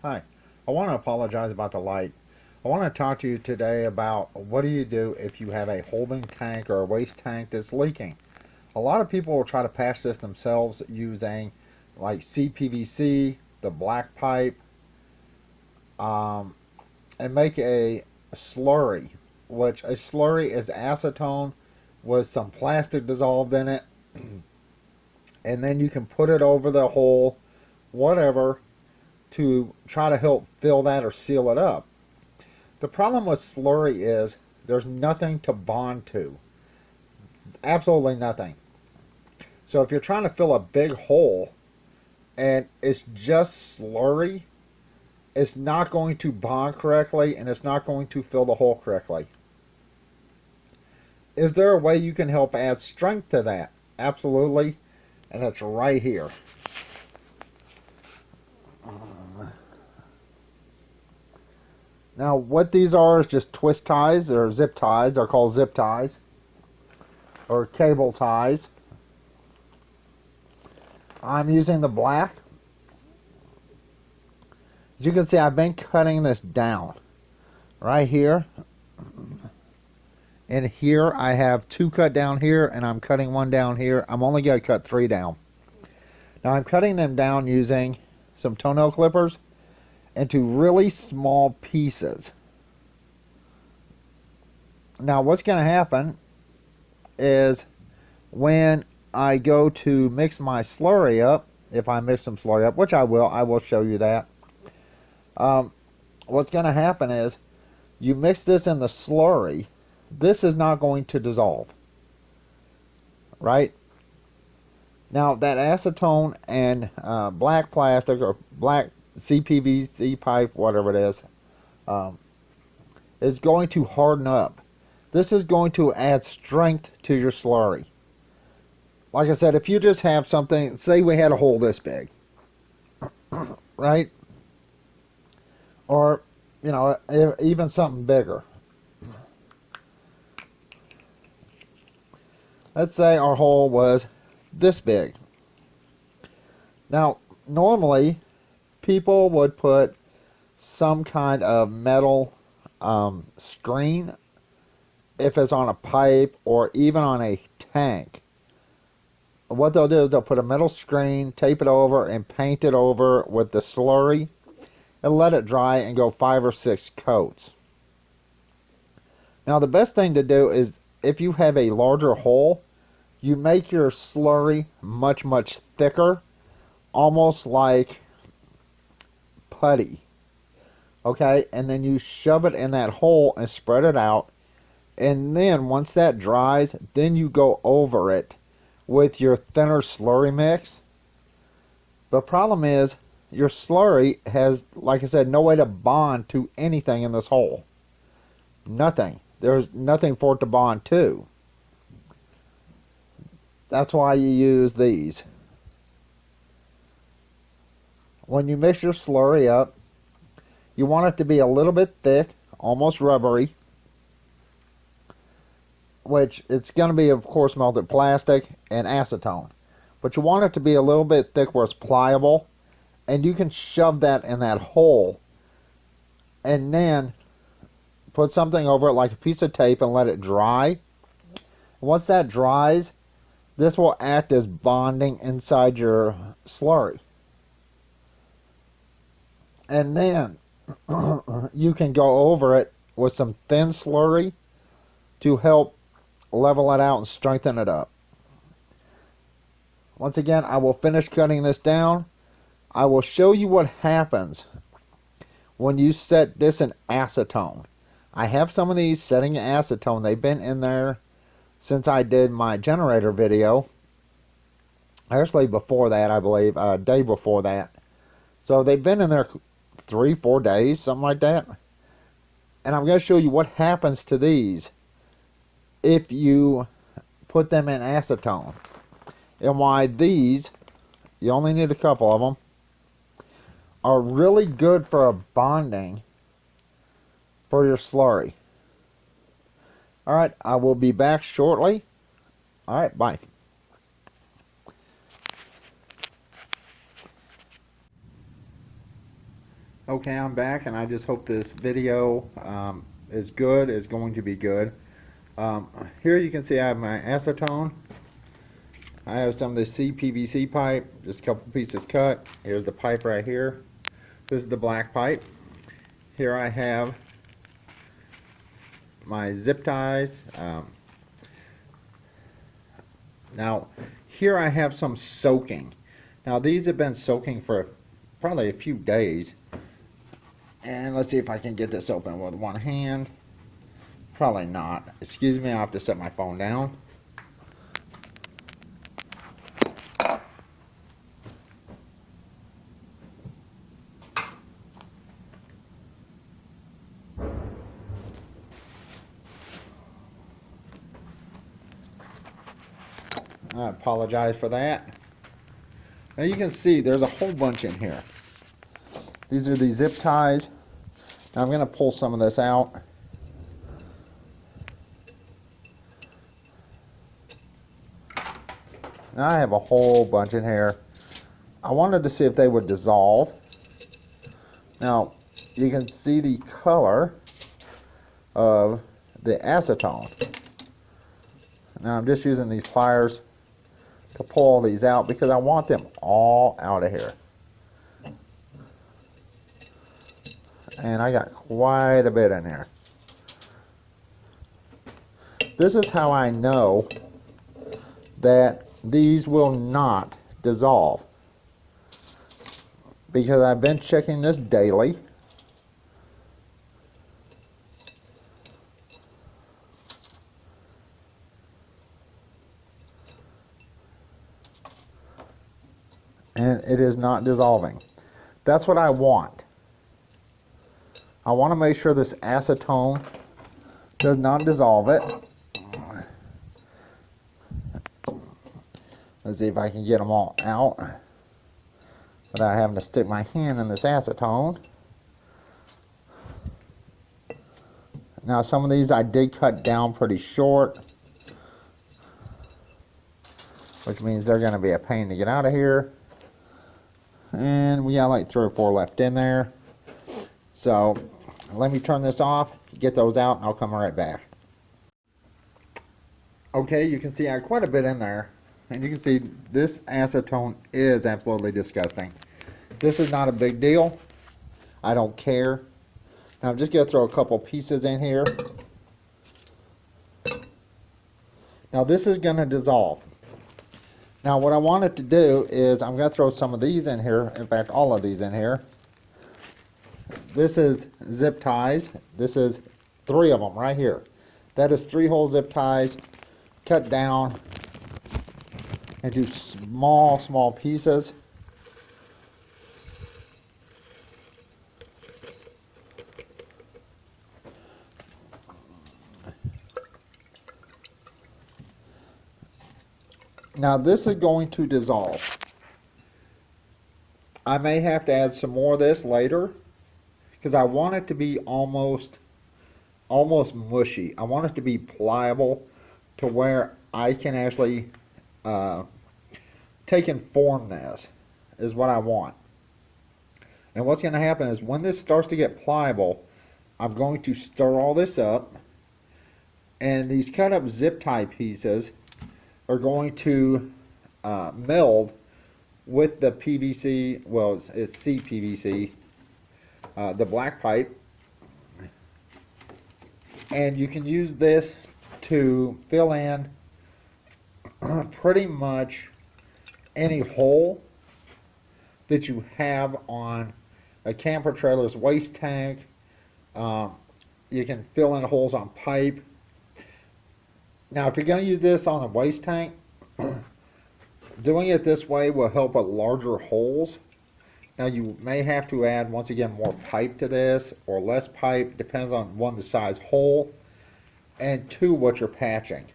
Hi, I want to apologize about the light. I want to talk to you today about what do you do if you have a holding tank or a waste tank that's leaking. A lot of people will try to patch this themselves using like CPVC, the black pipe, um, and make a slurry, which a slurry is acetone with some plastic dissolved in it, and then you can put it over the hole, whatever, to try to help fill that or seal it up. The problem with slurry is there's nothing to bond to. Absolutely nothing. So if you're trying to fill a big hole and it's just slurry, it's not going to bond correctly and it's not going to fill the hole correctly. Is there a way you can help add strength to that? Absolutely. And it's right here. Now what these are is just twist ties or zip ties. They're called zip ties or cable ties. I'm using the black. As you can see, I've been cutting this down right here. And here I have two cut down here and I'm cutting one down here. I'm only going to cut three down. Now I'm cutting them down using some toenail clippers into really small pieces. Now what's going to happen is when I go to mix my slurry up, if I mix some slurry up, which I will show you that. What's going to happen is you mix this in the slurry. This is not going to dissolve, right? Now that acetone and black plastic or black CPVC pipe, whatever it is going to harden up. This is going to add strength to your slurry. Like I said, if you just have something, say we had a hole this big, right? Or, you know, even something bigger. Let's say our hole was this big. Now, normally, people would put some kind of metal screen if it's on a pipe or even on a tank. What they'll do is they'll put a metal screen, tape it over, and paint it over with the slurry and let it dry and go 5 or 6 coats. Now, the best thing to do is if you have a larger hole, you make your slurry much, much thicker, almost like putty. Okay, and then you shove it in that hole and spread it out. And then once that dries, then you go over it with your thinner slurry mix. The problem is your slurry has, like I said, no way to bond to anything in this hole. Nothing. There's nothing for it to bond to. That's why you use these. When you mix your slurry up, you want it to be a little bit thick, almost rubbery, which it's going to be, of course, melted plastic and acetone. But you want it to be a little bit thick where it's pliable, and you can shove that in that hole and then put something over it like a piece of tape and let it dry. Once that dries, this will act as bonding inside your slurry. And then you can go over it with some thin slurry to help level it out and strengthen it up. Once again, I will finish cutting this down. I will show you what happens when you set this in acetone. I have some of these setting in acetone. They've been in there since I did my generator video. Actually before that, I believe, a day before that. So they've been in there 3-4 days, something like that. And I'm going to show you what happens to these if you put them in acetone. And why these, you only need a couple of them, are really good for a bonding for your slurry. Alright, I will be back shortly. Alright, bye. Okay, I'm back, and I just hope this video is going to be good. Here you can see I have my acetone. I have some of the CPVC pipe, just a couple pieces cut. Here's the pipe right here. This is the black pipe. Here I have my zip ties. Now, here I have some soaking. Now, these have been soaking for probably a few days. And let's see if I can get this open with one hand. Probably not. Excuse me, I'll have to set my phone down. I apologize for that. Now you can see there's a whole bunch in here. These are the zip ties. Now I'm going to pull some of this out. Now I have a whole bunch in here. I wanted to see if they would dissolve. Now you can see the color of the acetone. Now I'm just using these pliers to pull these out because I want them all out of here. And I got quite a bit in there. This is how I know that these will not dissolve, because I've been checking this daily. And it is not dissolving. That's what I want. I want to make sure this acetone does not dissolve it. Let's see if I can get them all out without having to stick my hand in this acetone. Now some of these I did cut down pretty short, which means they're going to be a pain to get out of here. And we got like 3 or 4 left in there. So let me turn this off, get those out, and I'll come right back. Okay, you can see I have quite a bit in there. And you can see this acetone is absolutely disgusting. This is not a big deal. I don't care. Now I'm just going to throw a couple pieces in here. Now this is going to dissolve. Now what I wanted to do is I'm going to throw some of these in here. In fact, all of these in here. This is zip ties. This is 3 of them right here. That is 3-hole zip ties cut down into small pieces. Now this is going to dissolve. I may have to add some more of this later because I want it to be almost mushy. I want it to be pliable to where I can actually take and form this, is what I want. And what's going to happen is when this starts to get pliable, I'm going to stir all this up, and these cut up zip tie pieces are going to meld with the PVC, well it's CPVC, the black pipe, and you can use this to fill in pretty much any hole that you have on a camper trailer's waste tank. You can fill in holes on pipe. Now if you're going to use this on a waste tank, doing it this way will help with larger holes. Now you may have to add, once again, more pipe to this or less pipe, depends on 1, the size hole, and 2, what you're patching.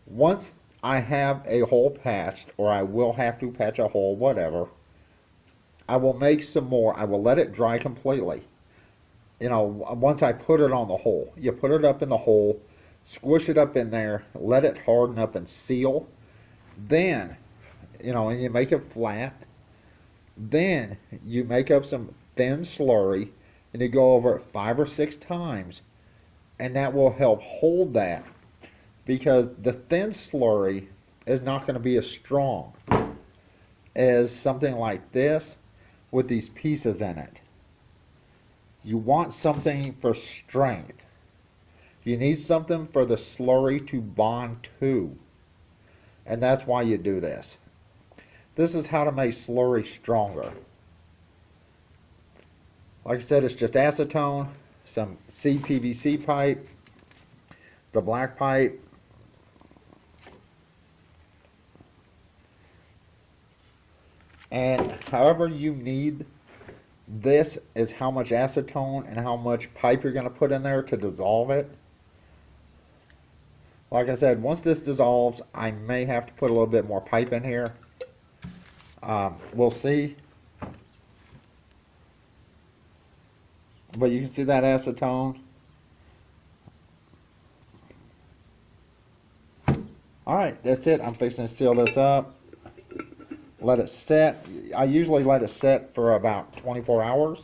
Once I have a hole patched, or I will have to patch a hole, whatever, I will make some more. I will let it dry completely. You know, once I put it on the hole, you put it up in the hole, squish it up in there, let it harden up and seal. Then, you know, and you make it flat. Then you make up some thin slurry, and you go over it 5 or 6 times, and that will help hold that, because the thin slurry is not going to be as strong as something like this with these pieces in it. You want something for strength. You need something for the slurry to bond to, and that's why you do this. This is how to make slurry stronger. Like I said, it's just acetone, some CPVC pipe, the black pipe, and however you need, this is how much acetone and how much pipe you're going to put in there to dissolve it. Like I said, once this dissolves, I may have to put a little bit more pipe in here. We'll see. But you can see that acetone. Alright, that's it. I'm fixing to seal this up. Let it set. I usually let it set for about 24 hours.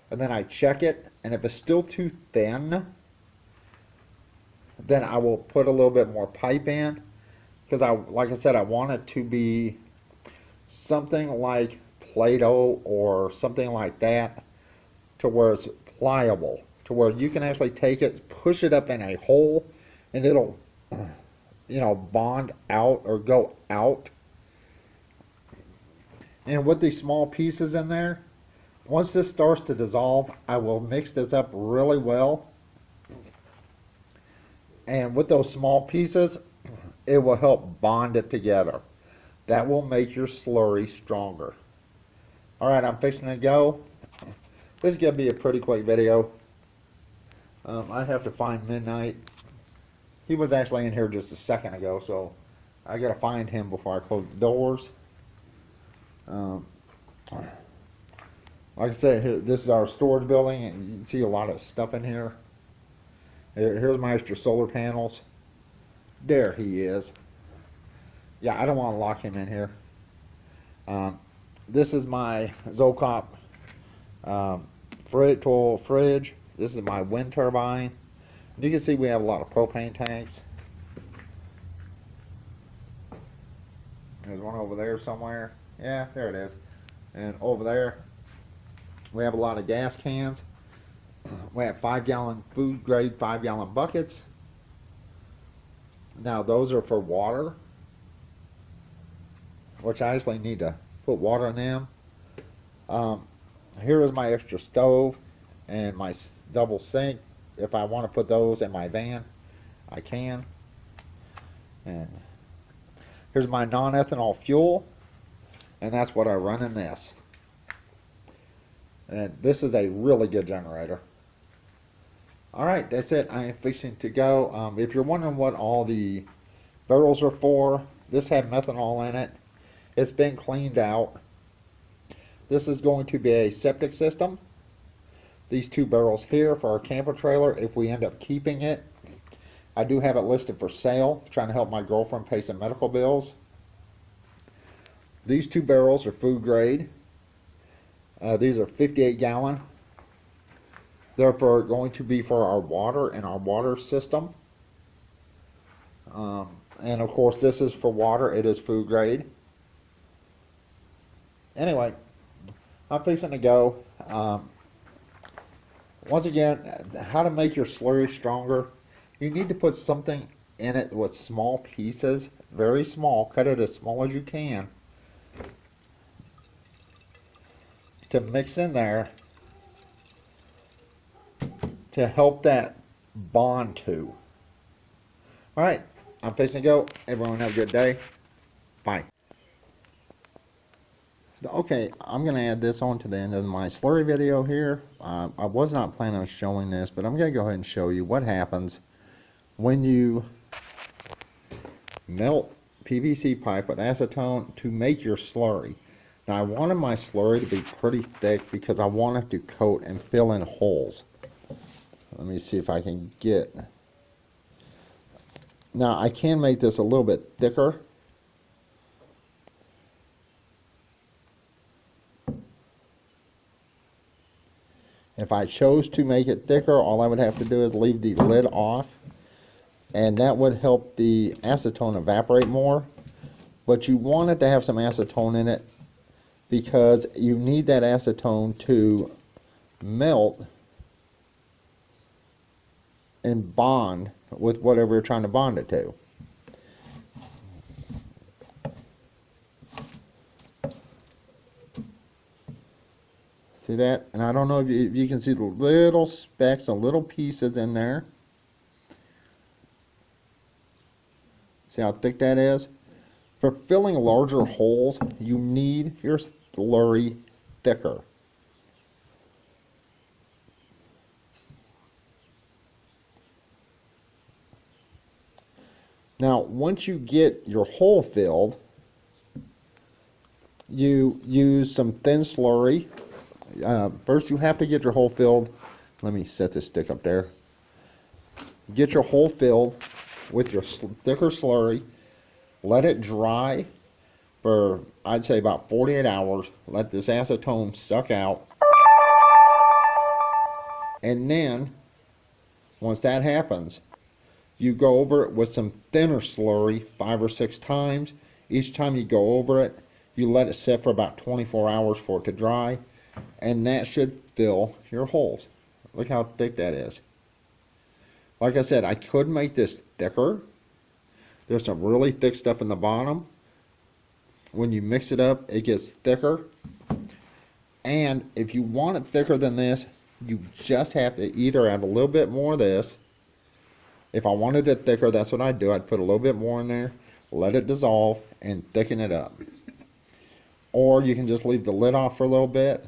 And then I check it. And if it's still too thin, then I will put a little bit more pipe in. Because like I said, I want it to be something like Play-Doh or something like that, to where it's pliable, to where you can actually take it, push it up in a hole, and it'll, bond out or go out. And with these small pieces in there, once this starts to dissolve, I will mix this up really well. And with those small pieces, it will help bond it together. That will make your slurry stronger. Alright, I'm fixing to go. This is going to be a pretty quick video. I have to find Midnight. He was actually in here just a second ago, so I got to find him before I close the doors. Like I said, this is our storage building, and you can see a lot of stuff in here. Here's my extra solar panels. There he is. Yeah, I don't want to lock him in here. This is my Zocop fridge. This is my wind turbine. You can see we have a lot of propane tanks. There's one over there somewhere. Yeah, there it is. And over there, we have a lot of gas cans. We have 5-gallon food grade 5-gallon buckets. Now those are for water, which I actually need to put water in them. Here is my extra stove and my double sink. If I want to put those in my van, I can. And here's my non-ethanol fuel, and that's what I run in this. And this is a really good generator. Alright, that's it. I am fixing to go. If you're wondering what all the barrels are for, this had methanol in it. It's been cleaned out. This is going to be a septic system. These 2 barrels here for our camper trailer, if we end up keeping it. I do have it listed for sale, trying to help my girlfriend pay some medical bills. These 2 barrels are food grade. These are 58-gallon. They're going to be for our water and our water system. And of course, this is for water. It is food grade. Anyway, I'm fixing to go. Once again, how to make your slurry stronger. You need to put something in it with small pieces, very small. Cut it as small as you can to mix in there to help that bond to. Alright, I'm fixing to go. Everyone have a good day. Bye. Okay, I'm going to add this on to the end of my slurry video here. I was not planning on showing this, but I'm going to go ahead and show you what happens when you melt PVC pipe with acetone to make your slurry. Now I wanted my slurry to be pretty thick because I want it to coat and fill in holes. Let me see if I can get... Now I can make this a little bit thicker. If I chose to make it thicker, all I would have to do is leave the lid off, and that would help the acetone evaporate more. But you want it to have some acetone in it because you need that acetone to melt and bond with whatever you're trying to bond it to. See that? And I don't know if you can see the little specks and little pieces in there. See how thick that is? For filling larger holes, you need your slurry thicker. Now, once you get your hole filled, you use some thin slurry. First, you have to get your hole filled. Let me set this stick up there. Get your hole filled with your thicker slurry. Let it dry for, I'd say, about 48 hours. Let this acetone suck out. And then, once that happens, you go over it with some thinner slurry 5 or 6 times. Each time you go over it, you let it sit for about 24 hours for it to dry. And that should fill your holes. Look how thick that is. Like I said, I could make this thicker. There's some really thick stuff in the bottom. When you mix it up, it gets thicker. And if you want it thicker than this, you just have to either add a little bit more of this. If I wanted it thicker, that's what I'd do. I'd put a little bit more in there, let it dissolve, and thicken it up. Or you can just leave the lid off for a little bit,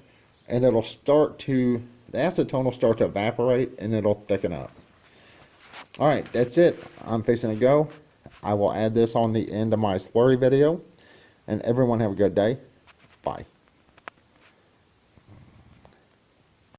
and it'll start to, the acetone will start to evaporate, and it'll thicken up. Alright, that's it. I'm fixing to go. I will add this on the end of my slurry video. And everyone have a good day. Bye.